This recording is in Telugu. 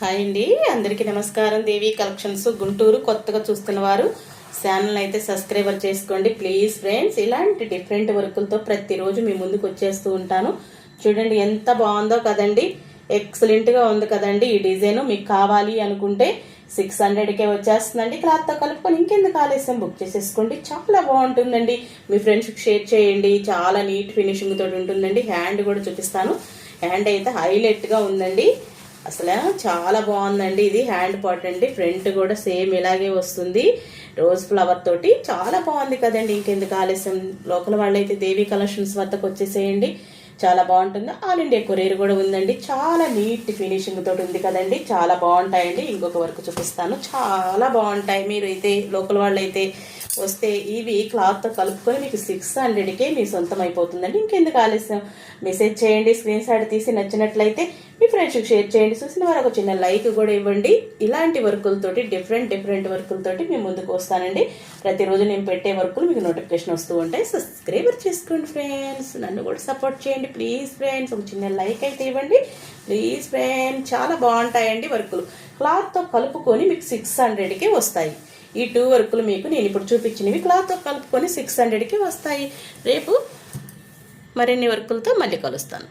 హాయ్ అండి, అందరికీ నమస్కారం. దేవి కలెక్షన్స్ గుంటూరు. కొత్తగా చూస్తున్న వారు ఛానల్ అయితే సబ్స్క్రైబర్ చేసుకోండి ప్లీజ్ ఫ్రెండ్స్. ఇలాంటి డిఫరెంట్ వర్కులతో ప్రతిరోజు మీ ముందుకు వచ్చేస్తూ ఉంటాను. చూడండి ఎంత బాగుందో కదండి, ఎక్సలెంట్గా ఉంది కదండి. ఈ డిజైన్ మీకు కావాలి అనుకుంటే 600కే వచ్చేస్తుందండి. క్లాత్తో కలుపుకొని ఇంకెందుకు ఆలస్యం, బుక్ చేసేసుకోండి. చాలా బాగుంటుందండి. మీ ఫ్రెండ్స్కి షేర్ చేయండి. చాలా నీట్ ఫినిషింగ్ తోటి ఉంటుందండి. హ్యాండ్ కూడా చూపిస్తాను. హ్యాండ్ అయితే హైలైట్గా ఉందండి. అసలు చాలా బాగుందండి. ఇది హ్యాండ్ పాట్ అండి. ఫ్రంట్ కూడా సేమ్ ఇలాగే వస్తుంది, రోజ్ ఫ్లవర్ తోటి. చాలా బాగుంది కదండి. ఇంకెందుకు ఆలస్యం, లోకల్ వాళ్ళైతే దేవి కలెక్షన్స్ వద్దకు వచ్చేసేయండి. చాలా బాగుంటుంది. ఆల్ ఇండియా కొరియర్ కూడా ఉందండి. చాలా నీట్ ఫినిషింగ్ తోటి ఉంది కదండి. చాలా బాగుంటాయండి. ఇంకొక వర్క్ చూపిస్తాను, చాలా బాగుంటాయి. మీరు అయితే లోకల్ వాళ్ళు అయితే వస్తే ఇవి క్లాత్తో కలుపుకొని మీకు 600కే మీ సొంతం అయిపోతుందండి. ఇంకెందుకు ఆలస్యం, మెసేజ్ చేయండి, స్క్రీన్ షాట్ తీసి నచ్చినట్లయితే మీ ఫ్రెండ్స్కి షేర్ చేయండి. చూసిన వారు ఒక చిన్న లైక్ కూడా ఇవ్వండి. ఇలాంటి వర్కులతోటి డిఫరెంట్ వర్కులతోటి మేము ముందుకు వస్తానండి. ప్రతిరోజు నేను పెట్టే వర్కులు మీకు నోటిఫికేషన్ వస్తూ ఉంటాయి. సబ్స్క్రైబర్ చేసుకోండి ఫ్రెండ్స్, నన్ను కూడా సపోర్ట్ చేయండి ప్లీజ్ ఫ్రెండ్స్. ఒక చిన్న లైక్ అయితే ఇవ్వండి ప్లీజ్ ఫ్రెండ్స్. చాలా బాగుంటాయండి వర్కులు. క్లాత్తో కలుపుకొని మీకు 600కే వస్తాయి. ఈ 2 వర్కులు మీకు నేను ఇప్పుడు చూపించినవి క్లాత్తో కలుపుకొని 600కి వస్తాయి. రేపు మరిన్ని వర్కులతో మళ్ళీ కలుస్తాను.